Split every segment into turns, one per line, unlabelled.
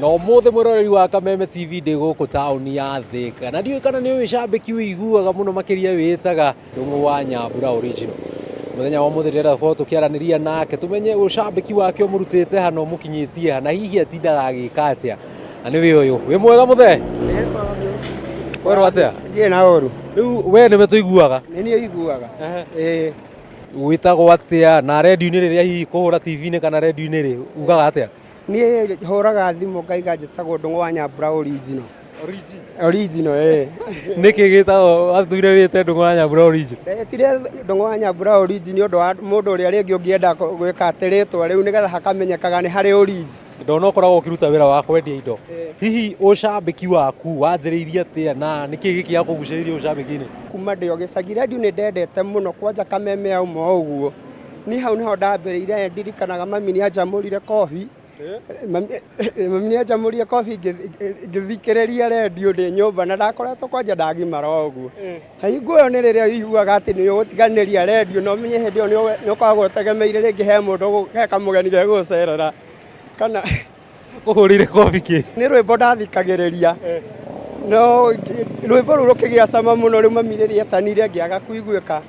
No mothe muroreri wa Kameme TV ndi guku tauni ya Thika na ndiũ kana nĩ wĩcambĩki wĩiguaga mũno makĩria wĩtaga Ndung'u wa Nyambura original. Muthenya wa mũthĩ ndĩrenda gũkorwo tũkĩaranĩria nake tumenye ũcambĩki wake ũmũrutĩte hana ũmũkinyĩtie hana hihi atindaga agĩka atĩa na nĩwe ũyũ wĩ mwega mũthee werwo atĩa
ndiĩ na ũru
rĩu we nĩwe tũiguaga
nĩ niĩ iguaga
wĩtagwo atĩa na redio-inĩ rĩrĩa hihi kũhũra TV-inĩ kana redio-inĩ rĩ ugaga atĩa
niĩ hũraga thimũ ngaiga njĩtagwo Ndung'u wa Nyambura original original
nĩkĩ gĩtagwo athuire wĩte Ndung'u wa Nyambura original
ndetire Ndung'u wa Nyambura original ũndũ wa mũndũ ũrĩa rĩngĩ ũngĩenda gwĩka atĩ rĩtwa rĩu nĩgetha hakamenyekaga nĩ harĩ origin
ndona ũkoragwo ũkĩruta wĩra wa kwendia indo hihi ũcambĩki waku wanjĩrĩirie atĩa na nĩkĩ gĩkĩ gĩakũgucĩrĩirie ũcambĩki-inĩ
kuma ndĩ o gĩcagi redio nĩ ndendete mũno kwanja Kameme yauma ũguo niĩ hau nĩho ndambĩrĩire ndirikanaga mami nĩ anjamũrire kobi mami nĩ anjamũrire kobi ngĩthikĩrĩria redio ndĩ nyũmba na ndakoretwo kwanja ndagimara ũguo hingo ĩyo nĩ rĩrĩa ũiguaga atĩ nĩ ũgũtiganĩria redio na ũmenye hĩndĩ ĩyo nĩ ũkoragwo ũtegemeire rĩngĩ he mũndũ he kamũgeni gegũgũcerera kana
kũhũrĩire kobi kĩ
nĩ rwĩmbo ndathikagĩrĩria no rwĩmbo rũu rũkĩgĩa cama mũno rĩu mami rĩrĩa etanire ngĩaga kũiguĩka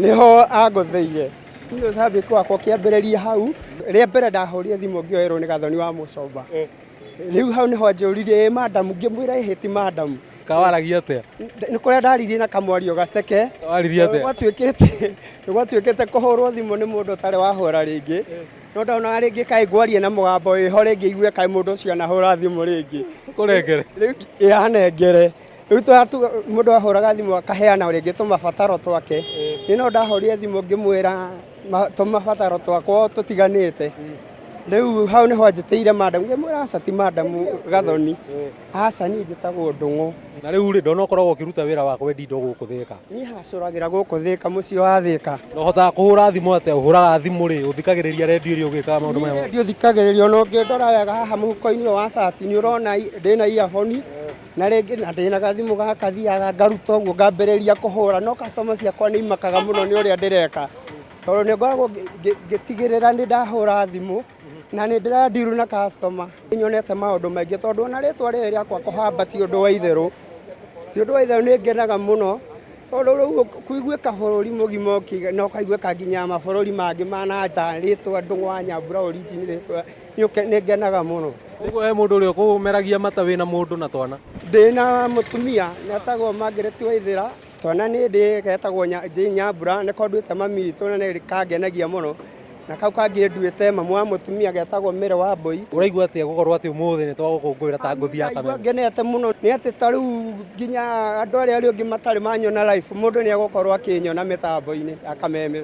nĩho angũthĩire niĩ ũcambĩki wakwa ũkĩambĩrĩria hau rĩa mbere ndahũrire thimũ ngĩoerwo nĩ Gathoni wa Mũcomba rĩu hau nĩho anjũririe madamu ngĩmwĩra ĩhĩ ti madamu
kawaragia atĩa
nĩ kũrĩa ndaririe na kamwario gaceke
waririe atĩa
gwatuĩkĩte kũhũrwo thimũ nĩ mũndũ ũtarĩ wahũra rĩngĩ no ndaona rĩngĩ kaĩ ngwarie na mũgambo wĩho rĩngĩ igue kaĩ mũndũ ũcio anahũra thimũ rĩngĩ
kũrengere
rĩu yanengere rĩu mũndũ ahũraga thimũ akaheana rĩngĩ tũmabataro twake niĩ no ndahũrire thimũ ngĩmwĩra tũmabataro twakwa tũtiganĩte rĩu hau nĩho anjĩtĩire madamu ngĩmwĩra aca ti madamu Gathoni aca niĩ njĩtagwo Ndung'u
na rĩu rĩ ndona ũkoragwo ũkĩruta wĩra wa kwendia indo gũkũ Thika
niĩ hacũragĩra gũkũ Thika mũciĩ wa Thika
na ũhotaga kũhũra thimũ atĩa ũhũraga thimũ rĩ ũthikagĩrĩria redio ĩrĩa ũgĩkaga maũndũ maya
redio thikagĩrĩria ona ũngĩndora wega haha mũhuko-inĩ wa cati nĩ ũrona ndĩna earphone na rĩngĩ ndĩna gathimũ gaka thiaga ngaruta ũguo ngambĩrĩria kũhũra no customer ciakwa nĩ imakaga mũno nĩ ũrĩa ndĩreka tondũ nĩ ngoragwo ngĩtigĩrĩra nĩ ndahũra thimũ na nĩ ndĩrandiru na customer nyonete maũndũ maingĩ tondũ ona rĩtwa rĩrĩ rĩakwa kũhamba ti ũndũ wa itherũ nĩ ngenaga mũno tondũ rĩu kũiguĩka bũrũri mũgima na ũkaiguĩka nginya mabũrũri mangĩ ma na nja rĩtwa Ndung'u wa Nyambura original rĩtwa nĩ ngenaga mũno
ũguo he mũndũ ũrĩa ũkũmeragia mata wĩna mũndũ na twana
ndĩna mũtumia netagwo Margaret Waithĩra twana nĩ ndĩ getagwo Nyambura nĩko nduĩte mami witũ na nĩ kangenagia mũno na kau kangĩ nduĩte mamu wa mũtumia getagwo Mĩre wa Mbũi
ũraigua atĩa gũkorwo atĩ ũmũthĩ nĩ twagũkũngũĩra ta ngũthi ya Kameme
ngenete mũno nĩ atĩ ta rĩu nginya andũ arĩa rĩngĩ matarĩ manyona live mũndũ nĩ egũkorwo akĩnyona mĩtambo-inĩ ya Kameme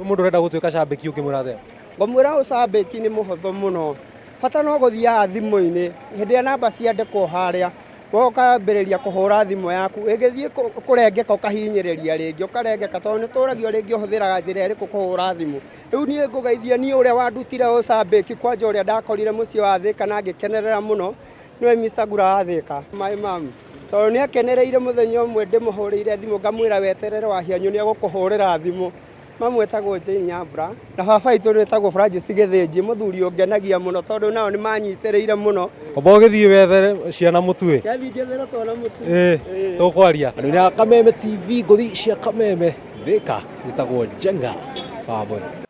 mũndũ ũrenda gũtuĩka cambĩki ũkĩmwĩra atĩa
ngũmwĩra ũcambĩki nĩ mũhũthũ mũno bata no gũthiaga thimũ-inĩ hĩndĩ ĩrĩa namba ciandĩkwo harĩa ũkambĩrĩria kũhũra thimũ yaku ĩgĩthiĩ kũrengeka ũkahinyĩrĩria rĩngĩ ũkarengeka tondũ nĩ tũragio rĩngĩ ũhũthĩraga njĩra ĩrĩkũ kũhũra thimũ rĩu niĩ ngũgeithia niĩ ũrĩa wandutire ũcambĩki kwanja ũrĩa ndakorire mũciĩ wa Thika na ngĩkenerera mũno nĩwe Mr. Ngura wa Thika my mom tondũ nĩ akenereire mũthenya ũmwe ndĩmũhũrĩire thimũ ngamwĩra weterere wahianyũ nĩ egũkũhũrĩra thimũ mamu etagwo Jane Nyambura na baba witũ nĩetagwo Francis Gĩthĩnji mũthuri ũngenagia mũno tondũ nao nĩ manyitĩrĩire mũno
oba ũgĩthiĩ wethere ciana mũtwe
gathiĩ njethere twana mũtwe
tũkwaria andũ-inĩ a Kameme TV ngũthi cia Kameme Thika gĩtagwo Njenga Wambũi.